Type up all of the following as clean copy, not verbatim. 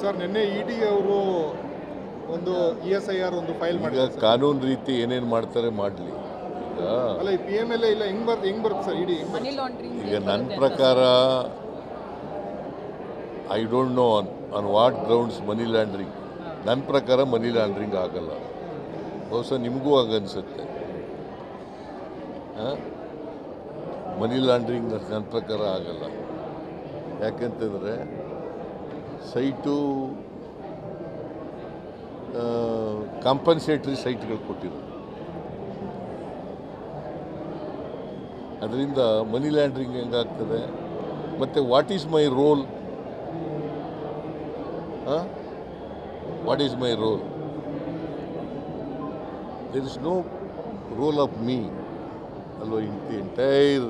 Sir ನಿನ್ನೆ ಇಡಿ ಅವರು ಒಂದು ESIR ಒಂದು ಫೈಲ್ ಮಾಡಿದ್ದಾರೆ. ಕಾನೂನು ರೀತಿ ಏನೇನು ಮಾಡ್ತಾರೆ ಮಾಡಲಿ. ಈಗ ಅಲ್ಲ ಈ PMLA ಇಲ್ಲ ಹೆಂಗ್ ಬರುತ್ತೆ ಸರ್ ಇಡಿ ಮನಿ ಲಾಂಡ್ರಿಂಗ್ ಈಗ ನನ್ನ ಪ್ರಕಾರ I don't know on what grounds money laundering. ನನ್ನ ಪ್ರಕಾರ ಮನಿ ಲ್ಯಾಂಡ್ರಿಂಗ್ ಆಗಲ್ಲ. ಬಹುಶಃ ನಿಮಗೂ ಆಗನ್ಸುತ್ತೆ. ಮನಿ ಲ್ಯಾಂಡ್ರಿಂಗ್ ನನ್ನ ಪ್ರಕಾರ ಆಗಲ್ಲ. ಯಾಕೆಂತಂದರೆ ಸೈಟು ಕಾಂಪನ್ಸೇಟ್ರಿ ಸೈಟ್ಗಳು ಕೊಟ್ಟಿರೋದು. ಅದರಿಂದ ಮನಿ ಲ್ಯಾಂಡ್ರಿಂಗ್ ಹೆಂಗಾಗ್ತದೆ? ಮತ್ತು what is my role? What is my role? There is no role of me ಅಲ್ವ ಇನ್ ದಿ ಎಂಟೈರ್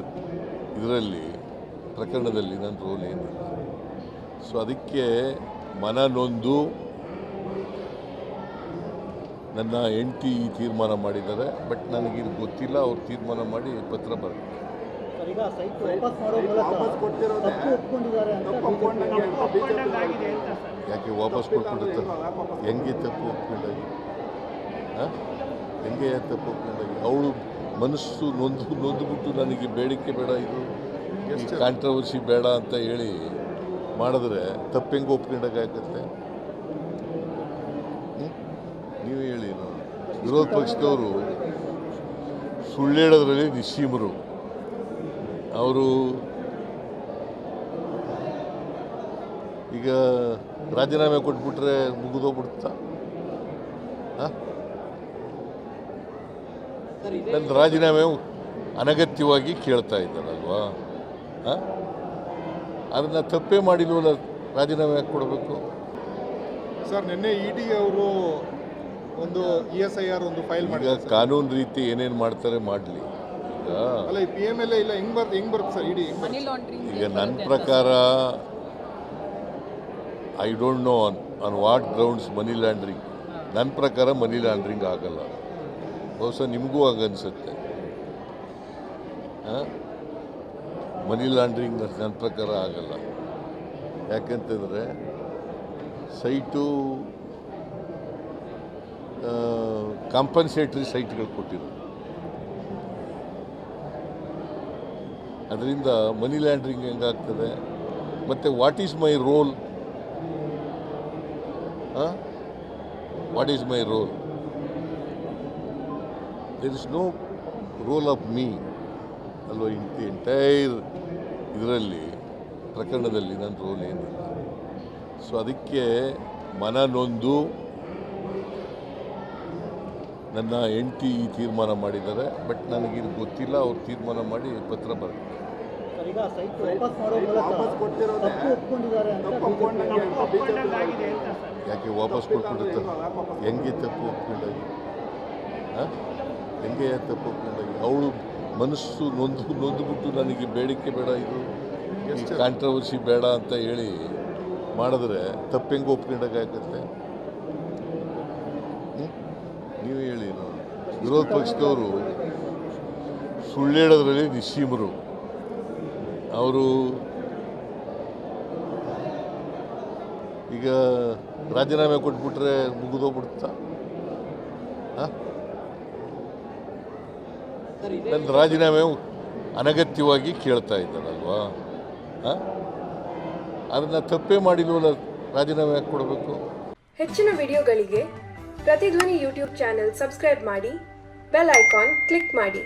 ಇದರಲ್ಲಿ ಪ್ರಕರಣದಲ್ಲಿ ನನ್ನ ರೋಲ್ ಏನಿಲ್ಲ. ಸೊ ಅದಕ್ಕೆ ಮನನೊಂದು ನನ್ನ ಹೆಂಡತಿ ತೀರ್ಮಾನ ಮಾಡಿದ್ದಾರೆ. ಬಟ್ ನನಗಿದು ಗೊತ್ತಿಲ್ಲ. ಅವ್ರು ತೀರ್ಮಾನ ಮಾಡಿ ಪತ್ರ ಬರುತ್ತೆ. ಯಾಕೆ ವಾಪಸ್ ಕೊಟ್ಬಿಡುತ್ತೆ? ಹೆಂಗೆ ತಪ್ಪು ಒಪ್ಕೊಂಡಾಗಿ? ಹೆಂಗೆ ತಪ್ಪು ಒಪ್ಕೊಂಡಾಗಿ? ಅವಳು ಮನಸ್ಸು ನೊಂದುಬಿಟ್ಟು ನನಗೆ ಬೇಡಿಕೆ ಬೇಡ, ಇದು ಕಾಂಟ್ರವರ್ಸಿ ಬೇಡ ಅಂತ ಹೇಳಿ ಮಾಡಿದ್ರೆ ತಪ್ಪು ಹೆಂಗೆ ಒಪ್ಕೊಂಡಾಗತ್ತೆ? ನೀವು ಹೇಳಿ. ವಿರೋಧ ಪಕ್ಷದವರು ಸುಳ್ಳು ಹೇಳೋದ್ರಲ್ಲಿ ನಿಸ್ಸೀಮರು. ಅವರು ಈಗ ರಾಜೀನಾಮೆ ಕೊಟ್ಬಿಟ್ರೆ ಮುಗಿದೋಗ್ಬಿಡ್ತಾ? ನನ್ನ ರಾಜೀನಾಮೆ ಅನಗತ್ಯವಾಗಿ ಕೇಳ್ತಾ ಇದ್ದಾರಲ್ವಾ? ಅದನ್ನು ತಪ್ಪೇ ಮಾಡಿಲ್ವಲ್ಲ, ರಾಜೀನಾಮೆ ಯಾಕೆ ಕೊಡಬೇಕು? ಸರ್ ನಿನ್ನೆ ಇಡಿ ಅವರು ಒಂದು ESIR ಒಂದು ಫೈಲ್ ಮಾಡಿದ್ದಾರೆ. ಕಾನೂನು ರೀತಿ ಏನೇನು ಮಾಡ್ತಾರೆ ಮಾಡಲಿ. ಈಗ ಅಲ್ಲ ಈ PMLA ಇಲ್ಲ ಹೆಂಗ್ ಬರುತ್ತೆ ಸರ್ ಇಡಿ ಮನಿ ಲಾಂಡ್ರಿಂಗ್ ಈಗ ನನ್ನ ಪ್ರಕಾರ I don't know on what grounds money laundering. ನನ್ನ ಪ್ರಕಾರ ಮನಿ ಲ್ಯಾಂಡ್ರಿಂಗ್ ಆಗಲ್ಲ. ಬಹುಶಃ ನಿಮಗೂ ಆಗನ್ಸುತ್ತೆ. ಮನಿ ಲ್ಯಾಂಡ್ರಿಂಗ್ ನನ್ನ ಪ್ರಕಾರ ಆಗಲ್ಲ. ಯಾಕೆಂತಂದರೆ ಸೈಟು ಕಾಂಪನ್ಸೇಟ್ರಿ ಸೈಟ್ಗಳು ಕೊಟ್ಟಿರೋದು. ಅದರಿಂದ ಮನಿ ಲ್ಯಾಂಡ್ರಿಂಗ್ ಹೆಂಗಾಗ್ತದೆ? ಮತ್ತು what is my role? What is my role? There is no role of me ಅಲ್ವ ಇನ್ ದಿ ಎಂಟೈರ್ ಇದರಲ್ಲಿ ಪ್ರಕರಣದಲ್ಲಿ ನನ್ನ ರೋಲ್ ಏನಿಲ್ಲ. ಸೊ ಅದಕ್ಕೆ ಮನನೊಂದು ನನ್ನ ಹೆಂಡತಿ ತೀರ್ಮಾನ ಮಾಡಿದ್ದಾರೆ. ಬಟ್ ನನಗಿದು ಗೊತ್ತಿಲ್ಲ. ಅವ್ರು ತೀರ್ಮಾನ ಮಾಡಿ ಪತ್ರ ಬರುತ್ತೆ. ಯಾಕೆ ವಾಪಸ್ ಕೊಟ್ಬಿಡುತ್ತೆ? ಹೆಂಗೆ ತಪ್ಪು ಒಪ್ಕೊಂಡಾಗಿ? ಹೆಂಗೆ ತಪ್ಪು ಒಪ್ಕೊಂಡಾಗಿ? ಅವಳು ಮನಸ್ಸು ನೊಂದುಬಿಟ್ಟು ನನಗೆ ಬೇಡಿಕೆ ಬೇಡ, ಇದು ಕಾಂಟ್ರವರ್ಸಿ ಬೇಡ ಅಂತ ಹೇಳಿ ಮಾಡಿದ್ರೆ ತಪ್ಪು ಹೆಂಗೆ ಒಪ್ಕೊಂಡಾಗತ್ತೆ? ನೀವು ಹೇಳಿ. ವಿರೋಧ ಪಕ್ಷದವರು ಸುಳ್ಳು ಹೇಳೋದ್ರಲ್ಲಿ ನಿಸ್ಸೀಮರು. ಅವರು ಈಗ ರಾಜೀನಾಮೆ ಕೊಟ್ಬಿಟ್ರೆ ಮುಗಿದೋಗ್ಬಿಡ್ತಾ? ನನ್ನ ರಾಜೀನಾಮೆ ಅನಗತ್ಯವಾಗಿ ಕೇಳ್ತಾ ಇದ್ದಾರಲ್ವಾ? ಅದನ್ನು ತಪ್ಪೇ ಮಾಡಿಲ್ವಲ್ಲ, ರಾಜೀನಾಮೆ ಯಾಕೆ ಕೊಡಬೇಕು? ಹೆಚ್ಚಿನ ವಿಡಿಯೋಗಳಿಗೆ ಪ್ರತಿಧ್ವನಿ ಯೂಟ್ಯೂಬ್ ಚಾನೆಲ್ ಸಬ್ಸ್ಕ್ರೈಬ್ ಮಾಡಿ, ಬೆಲ್ ಐಕಾನ್ ಕ್ಲಿಕ್ ಮಾಡಿ.